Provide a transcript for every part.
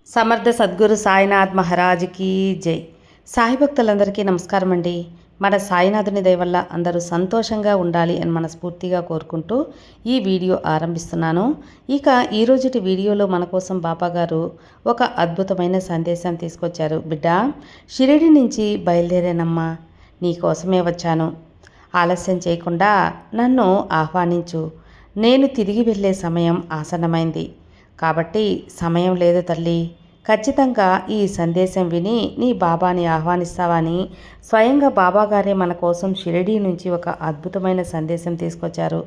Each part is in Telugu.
సమర్థ సద్గురు సాయినాథ్ మహారాజ్కి జై. సాయి భక్తులందరికీ నమస్కారం అండి. మన సాయినాథుని దయ వల్ల అందరూ సంతోషంగా ఉండాలి అని మనస్ఫూర్తిగా కోరుకుంటూ ఈ వీడియో ఆరంభిస్తున్నాను. ఇక ఈరోజుటి వీడియోలో మన కోసం బాబా గారు ఒక అద్భుతమైన సందేశం తీసుకొచ్చారు. బిడ్డ, షిరిడి నుంచి బయలుదేరానమ్మా, నీ కోసమే వచ్చాను. ఆలస్యం చేయకుండా నన్ను ఆహ్వానించు. నేను తిరిగి వెళ్ళే సమయం ఆసన్నమైంది కాబట్టి సమయం లేదు తల్లి. ఖచ్చితంగా ఈ సందేశం విని నీ బాబాని ఆహ్వానిస్తావని స్వయంగా బాబాగారే మన కోసం షిరిడీ నుంచి ఒక అద్భుతమైన సందేశం తీసుకొచ్చారు.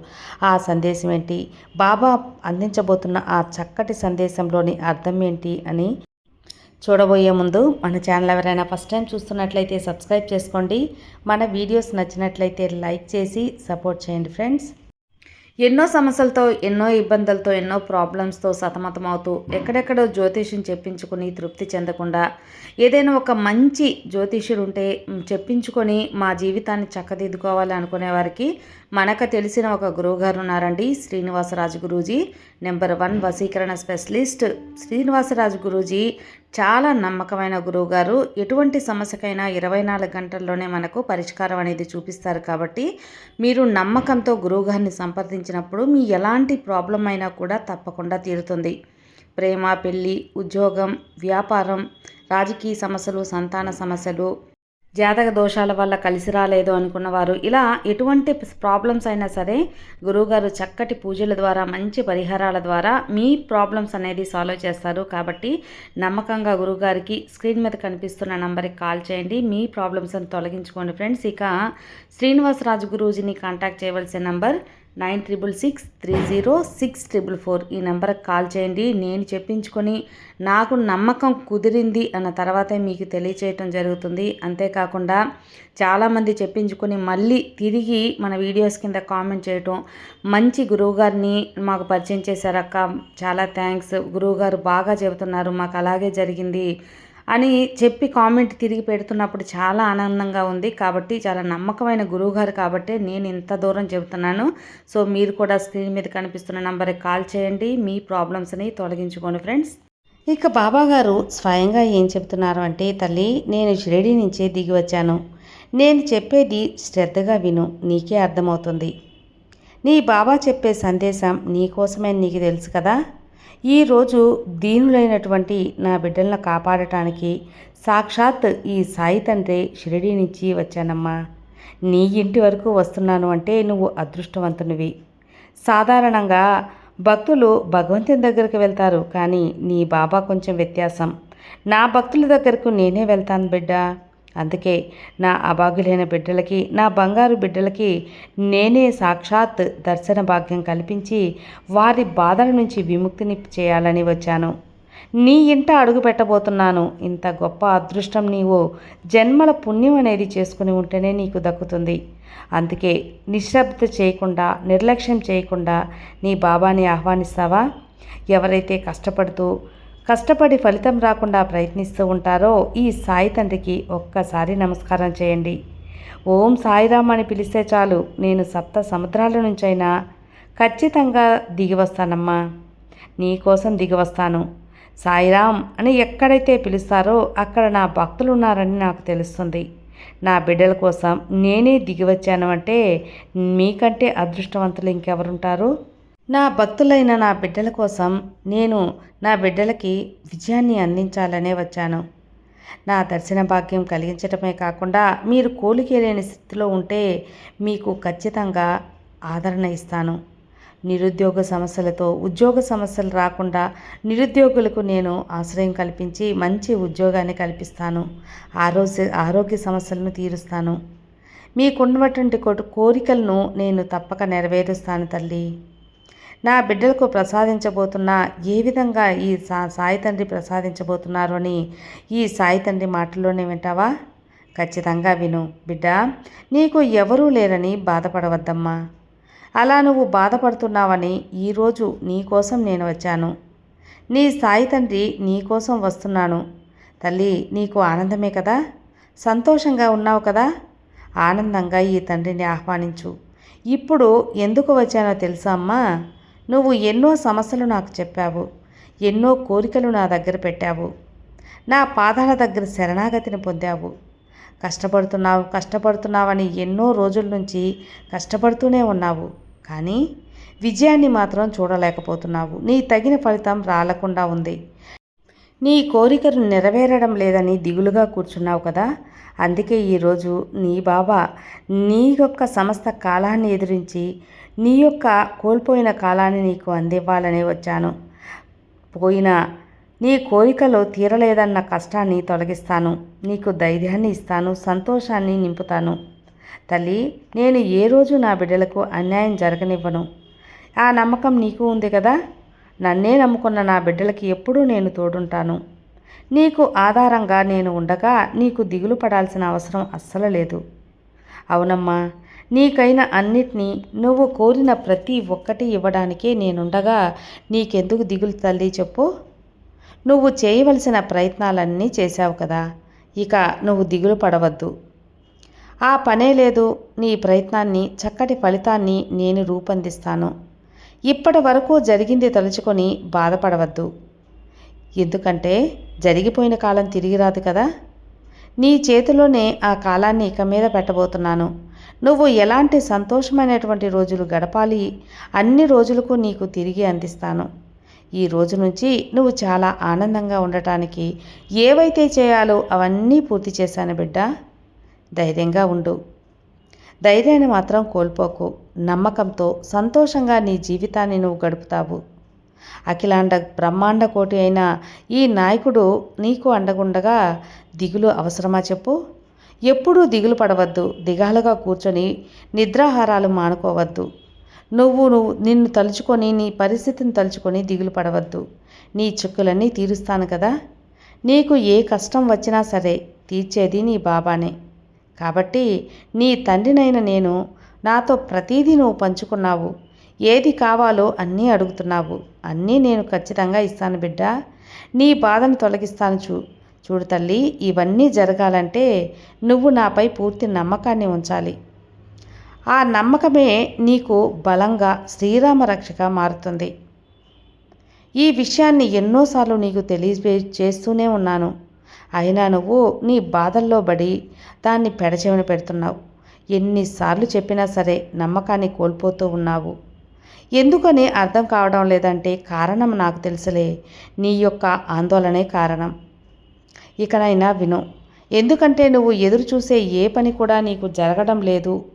ఆ సందేశం ఏంటి, బాబా అందించబోతున్న ఆ చక్కటి సందేశంలోని అర్థం ఏంటి అని చూడబోయే ముందు మన ఛానల్ ఎవరైనా ఫస్ట్ టైం చూస్తున్నట్లయితే సబ్స్క్రైబ్ చేసుకోండి. మన వీడియోస్ నచ్చినట్లయితే లైక్ చేసి సపోర్ట్ చేయండి ఫ్రెండ్స్. ఎన్నో సమస్యలతో, ఎన్నో ఇబ్బందులతో, ఎన్నో ప్రాబ్లమ్స్తో సతమతమవుతూ ఎక్కడెక్కడో జ్యోతిష్యం చెప్పించుకొని తృప్తి చెందకుండా ఏదైనా ఒక మంచి జ్యోతిష్యుడు ఉంటే చెప్పించుకొని మా జీవితాన్ని చక్కదిద్దుకోవాలి అనుకునే వారికి మనకు తెలిసిన ఒక గురువుగారు ఉన్నారండి. శ్రీనివాసరాజు గురూజీ, నెంబర్ 1 వశీకరణ స్పెషలిస్ట్ శ్రీనివాసరాజు గురూజీ చాలా నమ్మకమైన గురువుగారు. ఎటువంటి సమస్యకైనా 24 గంటల్లోనే మనకు పరిష్కారం అనేది చూపిస్తారు. కాబట్టి మీరు నమ్మకంతో గురువుగారిని సంప్రదించినప్పుడు మీ ఎలాంటి ప్రాబ్లం అయినా కూడా తప్పకుండా తీరుతుంది. ప్రేమ, పెళ్ళి, ఉద్యోగం, వ్యాపారం, రాజకీయ సమస్యలు, సంతాన సమస్యలు, జాతక దోషాల వల్ల కలిసి రాలేదు అనుకున్నవారు, ఇలా ఎటువంటి ప్రాబ్లమ్స్ అయినా సరే గురువుగారు చక్కటి పూజల ద్వారా, మంచి పరిహారాల ద్వారా మీ ప్రాబ్లమ్స్ అనేది సాల్వ్ చేస్తారు. కాబట్టి నమ్మకంగా గురువుగారికి స్క్రీన్ మీద కనిపిస్తున్న నంబర్కి కాల్ చేయండి. మీ ప్రాబ్లమ్స్ని తొలగించుకోండి ఫ్రెండ్స్. ఇక శ్రీనివాసరాజు గురూజీని కాంటాక్ట్ చేయవలసిన నంబర్ 9666306444. ఈ నెంబర్కి కాల్ చేయండి. నేను చెప్పించుకొని నాకు నమ్మకం కుదిరింది అన్న తర్వాతే మీకు తెలియచేయటం జరుగుతుంది. అంతేకాకుండా చాలామంది చెప్పించుకొని మళ్ళీ తిరిగి మన వీడియోస్ కింద కామెంట్ చేయటం, మంచి గురువుగారిని మాకు పరిచయం చేశారక్క, చాలా థ్యాంక్స్, గురువుగారు బాగా చెబుతున్నారు, మాకు అలాగే జరిగింది అని చెప్పి కామెంట్ తిరిగి పెడుతున్నప్పుడు చాలా ఆనందంగా ఉంది. కాబట్టి చాలా నమ్మకమైన గురువుగారు కాబట్టి నేను ఇంత దూరం చెబుతున్నాను. సో మీరు కూడా స్క్రీన్ మీద కనిపిస్తున్న నంబర్కి కాల్ చేయండి. మీ ప్రాబ్లమ్స్ని తొలగించుకోండి ఫ్రెండ్స్. ఇక బాబా గారు స్వయంగా ఏం చెప్తున్నారు అంటే, తల్లి, నేను షిరిడి నుంచే దిగి వచ్చాను. నేను చెప్పేది శ్రద్ధగా విను, నీకే అర్థమవుతుంది. నీ బాబా చెప్పే సందేశం నీకోసమే, నీకు తెలుసు కదా. ఈరోజు దీనులైనటువంటి నా బిడ్డలను కాపాడటానికి సాక్షాత్ ఈ సాయి తండ్రి షిరిడి నుంచి వచ్చానమ్మా. నీ ఇంటి వరకు వస్తున్నాను అంటే నువ్వు అదృష్టవంతునివి. సాధారణంగా భక్తులు భగవంతుని దగ్గరికి వెళ్తారు, కానీ నీ బాబా కొంచెం వ్యత్యాసం. నా భక్తుల దగ్గరకు నేనే వెళ్తాను బిడ్డ. అందుకే నా అభాగ్యులైన బిడ్డలకి, నా బంగారు బిడ్డలకి నేనే సాక్షాత్ దర్శన భాగ్యం కల్పించి వారి బాధల నుంచి విముక్తిని చేయాలని వచ్చాను. నీ ఇంట అడుగు పెట్టబోతున్నాను. ఇంత గొప్ప అదృష్టం నీవు జన్మల పుణ్యం అనేది చేసుకుని ఉంటేనే నీకు దక్కుతుంది. అందుకే నిశ్శబ్ద చేయకుండా, నిర్లక్ష్యం చేయకుండా నీ బాబాని ఆహ్వానిస్తావా? ఎవరైతే కష్టపడి ఫలితం రాకుండా ప్రయత్నిస్తూ ఉంటారో ఈ సాయి తండ్రికి ఒక్కసారి నమస్కారం చేయండి. ఓం సాయిరామ్ అని పిలిస్తే చాలు, నేను 7 సముద్రాల నుంచైనా ఖచ్చితంగా దిగి వస్తానమ్మా. నీ కోసం దిగి వస్తాను. సాయిరామ్ అని ఎక్కడైతే పిలుస్తారో అక్కడ నా భక్తులు ఉన్నారని నాకు తెలుస్తుంది. నా బిడ్డల కోసం నేనే దిగి వచ్చాను అంటే మీకంటే అదృష్టవంతులు ఇంకెవరుంటారు? నా భక్తులైన నా బిడ్డల కోసం నేను నా బిడ్డలకి విజయాన్ని అందించాలనే వచ్చాను. నా దర్శన భాగ్యం కలిగించడమే కాకుండా మీరు కోలుకోలేని స్థితిలో ఉంటే మీకు ఖచ్చితంగా ఆదరణ ఇస్తాను. నిరుద్యోగ సమస్యలతో ఉద్యోగ సమస్యలు రాకుండా నిరుద్యోగులకు నేను ఆశ్రయం కల్పించి మంచి ఉద్యోగాన్ని కల్పిస్తాను. ఆరోగ్య సమస్యలను తీరుస్తాను. మీకున్నటువంటి కోరికలను నేను తప్పక నెరవేరుస్తాను తల్లి. నా బిడ్డలకు ప్రసాదించబోతున్న ఏ విధంగా ఈ సాయి తండ్రి ప్రసాదించబోతున్నారు అని ఈ సాయి తండ్రి మాటల్లోనే వింటావా? ఖచ్చితంగా విను బిడ్డ. నీకు ఎవరూ లేరని బాధపడవద్దమ్మా. అలా నువ్వు బాధపడుతున్నావని ఈరోజు నీ కోసం నేను వచ్చాను. నీ సాయి తండ్రి నీ కోసం వస్తున్నాను. తల్లి, నీకు ఆనందమే కదా, సంతోషంగా ఉన్నావు కదా. ఆనందంగా ఈ తండ్రిని ఆహ్వానించు. ఇప్పుడు ఎందుకు వచ్చానో తెలుసా అమ్మా? నువ్వు ఎన్నో సమస్యలు నాకు చెప్పావు. ఎన్నో కోరికలు నా దగ్గర పెట్టావు. నా పాదాల దగ్గర శరణాగతిని పొందావు. కష్టపడుతున్నావని ఎన్నో రోజుల నుంచి కష్టపడుతూనే ఉన్నావు. కానీ విజయాన్ని మాత్రం చూడలేకపోతున్నావు. నీ తగిన ఫలితం రాలకుండా ఉంది. నీ కోరికలు నెరవేరడం లేదని దిగులుగా కూర్చున్నావు కదా. అందుకే ఈరోజు నీ బాబా నీ యొక్క సమస్త కాలాన్ని ఎదిరించి నీ యొక్క కోల్పోయిన కాలాన్ని నీకు అందివ్వాలని వచ్చాను. పోయిన నీ కోరికలు తీరలేదన్న కష్టాన్ని తొలగిస్తాను. నీకు ధైర్యాన్ని ఇస్తాను, సంతోషాన్ని నింపుతాను. తల్లి, నేను ఏ రోజు నా బిడ్డలకు అన్యాయం జరగనివ్వను. ఆ నమ్మకం నీకు ఉంది కదా. నన్నే నమ్ముకున్న నా బిడ్డలకి ఎప్పుడూ నేను తోడుంటాను. నీకు ఆధారంగా నేను ఉండగా నీకు దిగులు పడాల్సిన అవసరం అస్సలు లేదు. అవునమ్మా, నీకైన అన్నిటినీ నువ్వు కోరిన ప్రతి ఒక్కటి ఇవ్వడానికే నేనుండగా నీకెందుకు దిగులు తల్లి చెప్పు. నువ్వు చేయవలసిన ప్రయత్నాలన్నీ చేశావు కదా. ఇక నువ్వు దిగులు పడవద్దు. ఆ పనే లేదు. నీ ప్రయత్నాన్ని చక్కటి ఫలితాన్ని నేను రూపొందిస్తాను. ఇప్పటి వరకు జరిగింది తలుచుకొని బాధపడవద్దు. ఎందుకంటే జరిగిపోయిన కాలం తిరిగి రాదు కదా. నీ చేతిలోనే ఆ కాలాన్ని ఇక మీద పెట్టబోతున్నాను. నువ్వు ఎలాంటి సంతోషమైనటువంటి రోజులు గడపాలి అన్ని రోజులకు నీకు తిరిగి అందిస్తాను. ఈ రోజు నుంచి నువ్వు చాలా ఆనందంగా ఉండటానికి ఏవైతే చేయాలో అవన్నీ పూర్తి చేశాను బిడ్డ. ధైర్యంగా ఉండు. ధైర్యాన్ని మాత్రం కోల్పోకు. నమ్మకంతో సంతోషంగా నీ జీవితాన్ని నువ్వు గడుపుతావు. అఖిలాండ బ్రహ్మాండ కోటి అయిన ఈ నాయకుడు నీకు అండగుండగా దిగులు అవసరమా చెప్పు. ఎప్పుడూ దిగులు పడవద్దు. దిగాలుగా కూర్చొని నిద్రాహారాలు మానుకోవద్దు. నువ్వు నిన్ను తలుచుకొని నీ పరిస్థితిని తలుచుకొని దిగులు పడవద్దు. నీ చిక్కులన్నీ తీరుస్తాను కదా. నీకు ఏ కష్టం వచ్చినా సరే తీర్చేది నీ బాబానే. కాబట్టి నీ తండ్రినైన నేను నాతో ప్రతీదీ నువ్వు పంచుకున్నావు. ఏది కావాలో అన్నీ అడుగుతున్నావు. అన్నీ నేను ఖచ్చితంగా ఇస్తాను బిడ్డ. నీ బాధను తొలగిస్తాను. చూడు తల్లి, ఇవన్నీ జరగాలంటే నువ్వు నాపై పూర్తి నమ్మకాన్ని ఉంచాలి. ఆ నమ్మకమే నీకు బలంగా శ్రీరామ రక్షగా మారుతుంది. ఈ విషయాన్ని ఎన్నోసార్లు నీకు చేస్తూనే ఉన్నాను. అయినా నువ్వు నీ బాధల్లో పడి దాన్ని పెడచెవిన పెడుతున్నావు. ఎన్నిసార్లు చెప్పినా సరే నమ్మకాన్ని కోల్పోతూ ఉన్నావు. ఎందుకని అర్థం కావడం లేదంటే కారణం నాకు తెలుసులే. నీ యొక్క ఆందోళనే కారణం. ఇకనైనా విను. ఎందుకంటే నువ్వు ఎదురు చూసే ఏ పని కూడా నీకు జరగడం లేదు.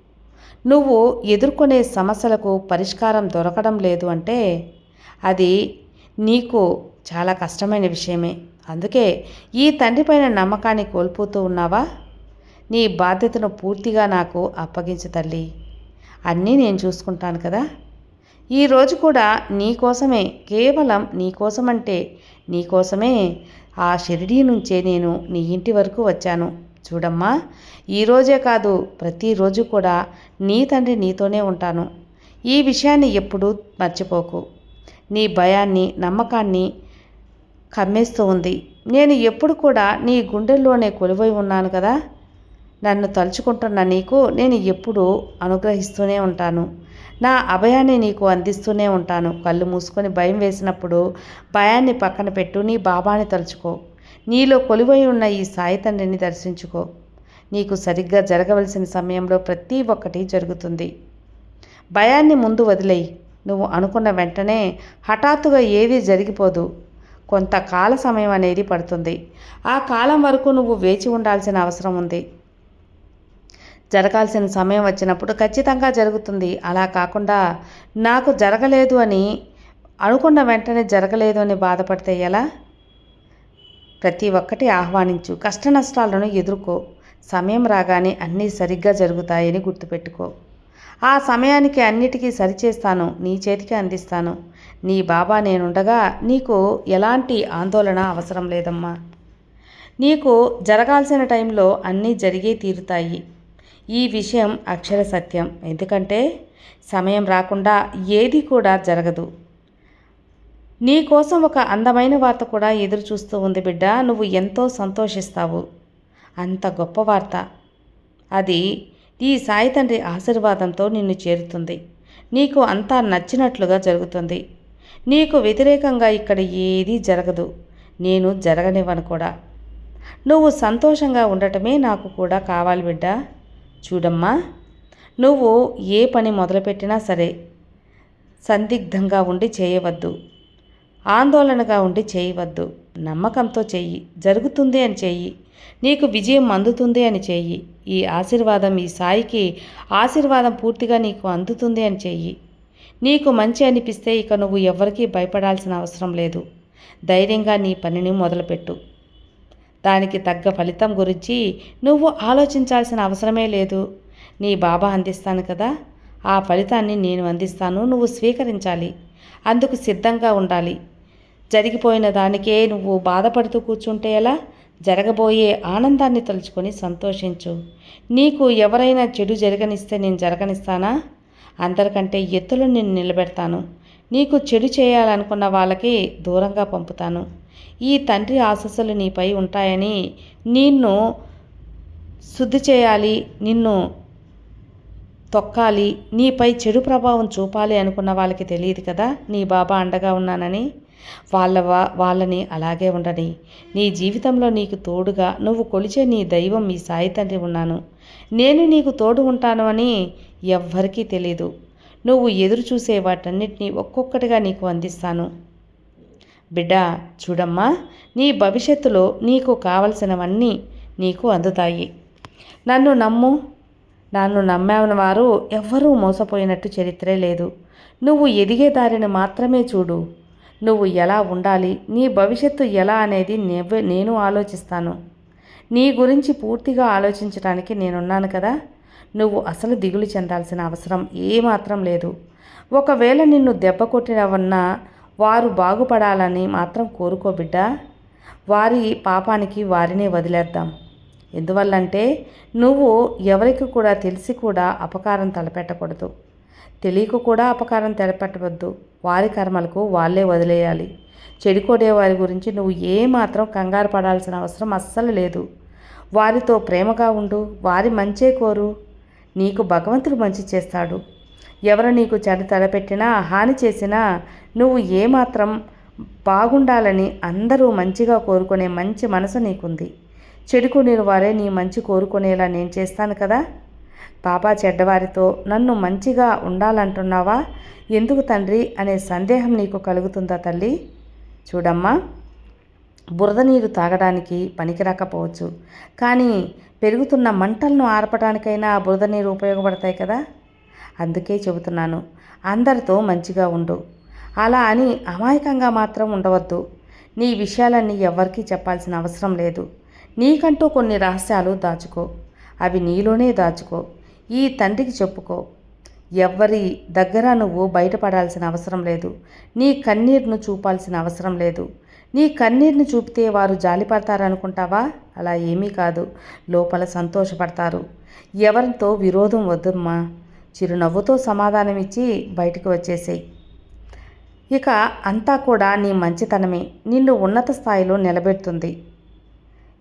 నువ్వు ఎదుర్కొనే సమస్యలకు పరిష్కారం దొరకడం లేదు అంటే అది నీకు చాలా కష్టమైన విషయమే. అందుకే ఈ తండ్రిపైన నమ్మకాన్ని కోల్పోతూ ఉన్నావా. నీ బాధ్యతను పూర్తిగా నాకు అప్పగించు తల్లి. అన్నీ నేను చూసుకుంటాను కదా. ఈరోజు కూడా నీకోసమే, కేవలం నీకోసమంటే నీకోసమే ఆ షిరిడీ నుంచే నేను నీ ఇంటి వరకు వచ్చాను. చూడమ్మా, ఈరోజే కాదు ప్రతిరోజు కూడా నీ తండ్రి నీతోనే ఉంటాను. ఈ విషయాన్ని ఎప్పుడూ మర్చిపోకు. నీ భయాన్ని, నమ్మకాన్ని కమ్మేస్తూ ఉంది. నేను ఎప్పుడు కూడా నీ గుండెల్లోనే కొలువై ఉన్నాను కదా. నన్ను తలుచుకుంటున్న నీకు నేను ఎప్పుడూ అనుగ్రహిస్తూనే ఉంటాను. నా అభయాన్ని నీకు అందిస్తూనే ఉంటాను. కళ్ళు మూసుకొని భయం వేసినప్పుడు భయాన్ని పక్కన పెట్టు. నీ బాబాని తలుచుకో. నీలో కొలువై ఉన్న ఈ సాయి తండ్రిని దర్శించుకో. నీకు సరిగ్గా జరగవలసిన సమయంలో ప్రతి ఒక్కటి జరుగుతుంది. భయాన్ని ముందు వదిలేయి. నువ్వు అనుకున్న వెంటనే హఠాత్తుగా ఏదీ జరిగిపోదు. కొంతకాల సమయం అనేది పడుతుంది. ఆ కాలం వరకు నువ్వు వేచి ఉండాల్సిన అవసరం ఉంది. జరగాల్సిన సమయం వచ్చినప్పుడు ఖచ్చితంగా జరుగుతుంది. అలా కాకుండా నాకు జరగలేదు అని అనుకున్న వెంటనే జరగలేదు అని బాధపడితే ఎలా? ప్రతి ఒక్కటి ఆహ్వానించు. కష్ట నష్టాలను ఎదుర్కో. సమయం రాగానే అన్నీ సరిగ్గా జరుగుతాయని గుర్తుపెట్టుకో. ఆ సమయానికి అన్నిటికీ సరిచేస్తాను, నీ చేతికి అందిస్తాను. నీ బాబా నేనుండగా నీకు ఎలాంటి ఆందోళన అవసరం లేదమ్మా. నీకు జరగాల్సిన టైంలో అన్నీ జరిగే తీరుతాయి. ఈ విషయం అక్షర సత్యం. ఎందుకంటే సమయం రాకుండా ఏది కూడా జరగదు. నీ కోసం ఒక అందమైన వార్త కూడా ఎదురు చూస్తూ ఉంది బిడ్డ. నువ్వు ఎంతో సంతోషిస్తావు. అంత గొప్ప వార్త. అది ఈ సాయి తండ్రి ఆశీర్వాదంతో నిన్ను చేరుతుంది. నీకు అంతా నచ్చినట్లుగా జరుగుతుంది. నీకు వ్యతిరేకంగా ఇక్కడ ఏదీ జరగదు, నేను జరగనివ్వను కూడా. నువ్వు సంతోషంగా ఉండటమే నాకు కూడా కావాలి బిడ్డ. చూడమ్మా, నువ్వు ఏ పని మొదలుపెట్టినా సరే సందిగ్ధంగా ఉండి చేయవద్దు, ఆందోళనగా ఉండి చేయవద్దు. నమ్మకంతో చెయ్యి, జరుగుతుంది అని చెయ్యి, నీకు విజయం అందుతుంది అని చెయ్యి. ఈ ఆశీర్వాదం, ఈ సాయికి ఆశీర్వాదం పూర్తిగా నీకు అందుతుంది అని చెయ్యి. నీకు మంచి అనిపిస్తే ఇక నువ్వు ఎవరికీ భయపడాల్సిన అవసరం లేదు. ధైర్యంగా నీ పనిని మొదలుపెట్టు. దానికి తగ్గ ఫలితం గురించి నువ్వు ఆలోచించాల్సిన అవసరమే లేదు. నీ బాబా అందిస్తాను కదా, ఆ ఫలితాన్ని నేను అందిస్తాను, నువ్వు స్వీకరించాలి. అందుకు సిద్ధంగా ఉండాలి. జరిగిపోయిన దానికే నువ్వు బాధపడుతూ కూర్చుంటే ఎలా? జరగబోయే ఆనందాన్ని తలుచుకొని సంతోషించు. నీకు ఎవరైనా చెడు జరగనిస్తే నేను జరగనిస్తానా? అందరికంటే ఎత్తులో నేను నిలబెడతాను. నీకు చెడు చేయాలనుకున్న వాళ్ళకి దూరంగా పంపుతాను. ఈ తండ్రి ఆశీస్సులు నీపై ఉంటాయని, నిన్ను శుద్ధి చేయాలి, నిన్ను తొక్కాలి, నీపై చెడు ప్రభావం చూపాలి అనుకున్న వాళ్ళకి తెలియదు కదా నీ బాబా అండగా ఉన్నానని. వాళ్ళని అలాగే ఉండని. నీ జీవితంలో నీకు తోడుగా నువ్వు కొలిచే నీ దైవం మీ సాయి తండ్రి ఉన్నాను. నేను నీకు తోడు ఉంటాను అని ఎవ్వరికీ తెలీదు. నువ్వు ఎదురు చూసే వాటన్నిటినీ ఒక్కొక్కటిగా నీకు అందిస్తాను. బిడ్డ చూడమ్మా, నీ భవిష్యత్తులో నీకు కావలసినవన్నీ నీకు అందుతాయి. నన్ను నమ్ము. నన్ను నమ్మిన వారు ఎవ్వరూ మోసపోయినట్టు చరిత్రే లేదు. నువ్వు ఎదిగే దారిని మాత్రమే చూడు. నువ్వు ఎలా ఉండాలి, నీ భవిష్యత్తు ఎలా అనేది నేను ఆలోచిస్తాను. నీ గురించి పూర్తిగా ఆలోచించడానికి నేనున్నాను కదా. నువ్వు అసలు దిగులు చెందాల్సిన అవసరం ఏమాత్రం లేదు. ఒకవేళ నిన్ను దెబ్బ కొట్టినవన్నా వారు బాగుపడాలని మాత్రం కోరుకో బిడ్డ. వారి పాపానికి వారినే వదిలేద్దాం. ఎందువల్లంటే నువ్వు ఎవరికి కూడా తెలిసి కూడా అపకారం తలపెట్టకూడదు, తెలియక కూడా అపకారం తలపెట్టవద్దు. వారి కర్మలకు వాళ్ళే వదిలేయాలి. చెడికొడే వారి గురించి నువ్వు ఏమాత్రం కంగారు పడాల్సిన అవసరం అస్సలు లేదు. వారితో ప్రేమగా ఉండు, వారి మంచే కోరు. నీకు భగవంతుడు మంచి చేస్తాడు. ఎవరు నీకు చెడు తలపెట్టినా హాని చేసినా నువ్వు ఏమాత్రం బాగుండాలని అందరూ మంచిగా కోరుకునే మంచి మనసు నీకుంది. చెడుకునే వారే నీ మంచి కోరుకునేలా నేను చేస్తాను కదా. బాబా చెడ్డవారితో నన్ను మంచిగా ఉండాలంటున్నావా? ఎందుకు తండ్రి అనే సందేహం నీకు కలుగుతుందా తల్లి? చూడమ్మా, బురద నీరు తాగడానికి పనికిరాకపోవచ్చు, కానీ పెరుగుతున్న మంటలను ఆర్పడానికైనా ఆ బురద నీరు ఉపయోగపడతాయి కదా. అందుకే చెబుతున్నాను, అందరితో మంచిగా ఉండు. అలా అని అమాయకంగా మాత్రం ఉండవద్దు. నీ విషయాలన్నీ ఎవ్వరికీ చెప్పాల్సిన అవసరం లేదు. నీకంటూ కొన్ని రహస్యాలు దాచుకో. అవి నీలోనే దాచుకో. ఈ తండ్రికి చెప్పుకో. ఎవ్వరి దగ్గర నువ్వు బయటపడాల్సిన అవసరం లేదు. నీ కన్నీరును చూపాల్సిన అవసరం లేదు. నీ కన్నీరుని చూపితే వారు జాలిపడతారనుకుంటావా? అలా ఏమీ కాదు. లోపల సంతోషపడతారు. ఎవరితో విరోధం వద్దమ్మా. చిరునవ్వుతో సమాధానమిచ్చి బయటికి వచ్చేసేయి. ఇక అంతా కూడా నీ మంచితనమే నిన్ను ఉన్నత స్థాయిలో నిలబెడుతుంది.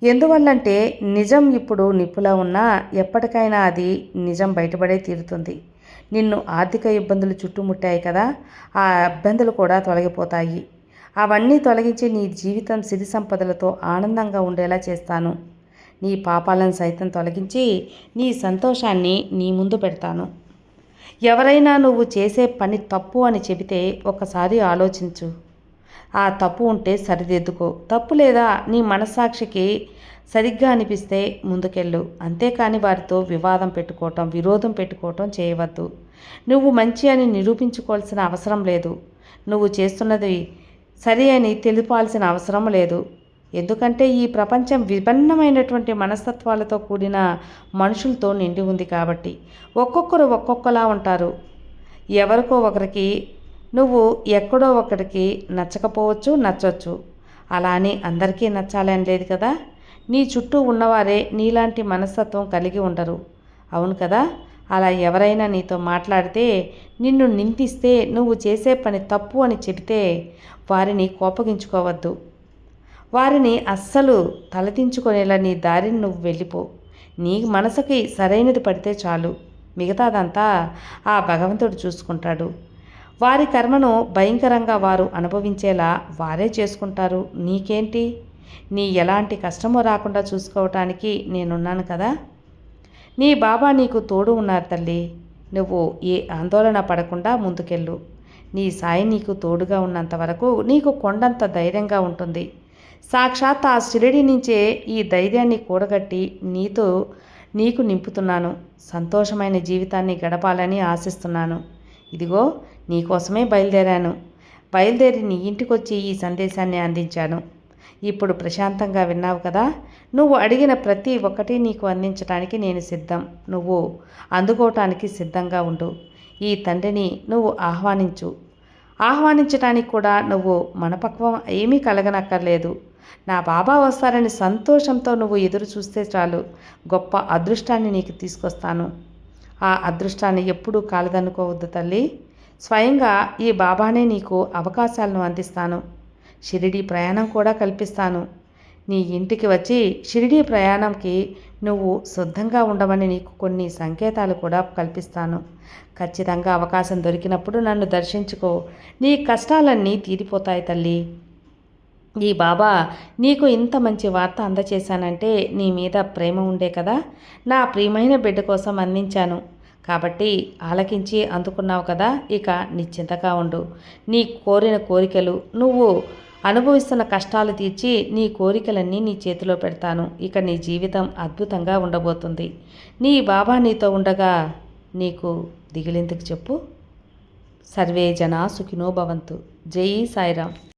ఎందువల్లంటే నిజం ఇప్పుడు నిప్పులా ఉన్నా ఎప్పటికైనా అది నిజం బయటపడే తీరుతుంది. నిన్ను ఆర్థిక ఇబ్బందులు చుట్టుముట్టాయి కదా, ఆ ఇబ్బందులు కూడా తొలగిపోతాయి. అవన్నీ తొలగించి నీ జీవితం సిరి సంపదలతో ఆనందంగా ఉండేలా చేస్తాను. నీ పాపాలను సైతం తొలగించి నీ సంతోషాన్ని నీ ముందు పెడతాను. ఎవరైనా నువ్వు చేసే పని తప్పు అని చెబితే ఒకసారి ఆలోచించు. ఆ తప్పు ఉంటే సరిదిద్దుకో. తప్పు లేదా నీ మనస్సాక్షికి సరిగ్గా అనిపిస్తే ముందుకెళ్ళు. అంతేకాని వారితో విరోధం పెట్టుకోవటం చేయవద్దు. నువ్వు మంచి అని నిరూపించుకోవాల్సిన అవసరం లేదు. నువ్వు చేస్తున్నది సరి అని తెలిపాల్సిన అవసరం లేదు. ఎందుకంటే ఈ ప్రపంచం విభిన్నమైనటువంటి మనస్తత్వాలతో కూడిన మనుషులతో నిండి ఉంది కాబట్టి ఒక్కొక్కరు ఒక్కొక్కలా ఉంటారు. ఎవరికో ఒకరికి నువ్వు ఎక్కడో ఒకరికి నచ్చకపోవచ్చు, నచ్చవచ్చు. అలా అని అందరికీ నచ్చాలని లేదు కదా. నీ చుట్టూ ఉన్నవారే నీలాంటి మనస్తత్వం కలిగి ఉండరు, అవును కదా. అలా ఎవరైనా నీతో మాట్లాడితే, నిన్ను నిందిస్తే, నువ్వు చేసే పని తప్పు అని చెబితే వారిని కోపగించుకోవద్దు. వారిని అస్సలు తలదించుకునేలా నీ దారిని నువ్వు వెళ్ళిపో. నీ మనసుకి సరైనది పడితే చాలు, మిగతాదంతా ఆ భగవంతుడు చూసుకుంటాడు. వారి కర్మను భయంకరంగా వారు అనుభవించేలా వారే చేసుకుంటారు. నీకేంటి? నీ ఎలాంటి కష్టమో రాకుండా చూసుకోవటానికి నేనున్నాను కదా. నీ బాబా నీకు తోడు ఉన్నారు తల్లి. నువ్వు ఏ ఆందోళన పడకుండా ముందుకెళ్ళు. నీ సాయి నీకు తోడుగా ఉన్నంత వరకు నీకు కొండంత ధైర్యంగా ఉంటుంది. సాక్షాత్ ఆ షిరిడి నుంచే ఈ ధైర్యాన్ని కూడగట్టి నీకు నింపుతున్నాను. సంతోషమైన జీవితాన్ని గడపాలని ఆశిస్తున్నాను. ఇదిగో నీకోసమే బయలుదేరి నీ ఇంటికొచ్చి ఈ సందేశాన్ని అందించాను. ఇప్పుడు ప్రశాంతంగా విన్నావు కదా. నువ్వు అడిగిన ప్రతి ఒక్కటి నీకు అందించడానికి నేను సిద్ధం. నువ్వు అందుకోవటానికి సిద్ధంగా ఉండు. ఈ తండ్రిని నువ్వు ఆహ్వానించటానికి కూడా నువ్వు మనపక్వం ఏమీ కలగనక్కర్లేదు. నా బాబా వస్తారని సంతోషంతో నువ్వు ఎదురు చూస్తే చాలు, గొప్ప అదృష్టాన్ని నీకు తీసుకొస్తాను. ఆ అదృష్టాన్ని ఎప్పుడూ కాలదనుకోవద్దు తల్లి. స్వయంగా ఈ బాబానే నీకు అవకాశాలను అందిస్తాను. షిరిడీ ప్రయాణం కూడా కల్పిస్తాను. నీ ఇంటికి వచ్చి షిరిడీ ప్రయాణంకి నువ్వు సిద్ధంగా ఉండమని నీకు కొన్ని సంకేతాలు కూడా కల్పిస్తాను. ఖచ్చితంగా అవకాశం దొరికినప్పుడు నన్ను దర్శించుకో. నీ కష్టాలన్నీ తీరిపోతాయి తల్లి. ఈ బాబా నీకు ఇంత మంచి వార్త అందచేశానంటే నీ మీద ప్రేమ ఉండే కదా. నా ప్రియమైన బిడ్డ కోసం అందించాను కాబట్టి ఆలకించి అందుకున్నావు కదా. ఇక నిశ్చింతగా ఉండు. నీ కోరిన కోరికలు, నువ్వు అనుభవిస్తున్న కష్టాలు తీర్చి నీ కోరికలన్నీ నీ చేతిలో పెడతాను. ఇక నీ జీవితం అద్భుతంగా ఉండబోతుంది. నీ బాబా నీతో ఉండగా నీకు దిగులెందుకు చెప్పు. సర్వే జనా సుఖినో భవంతు. జై సాయిరామ్.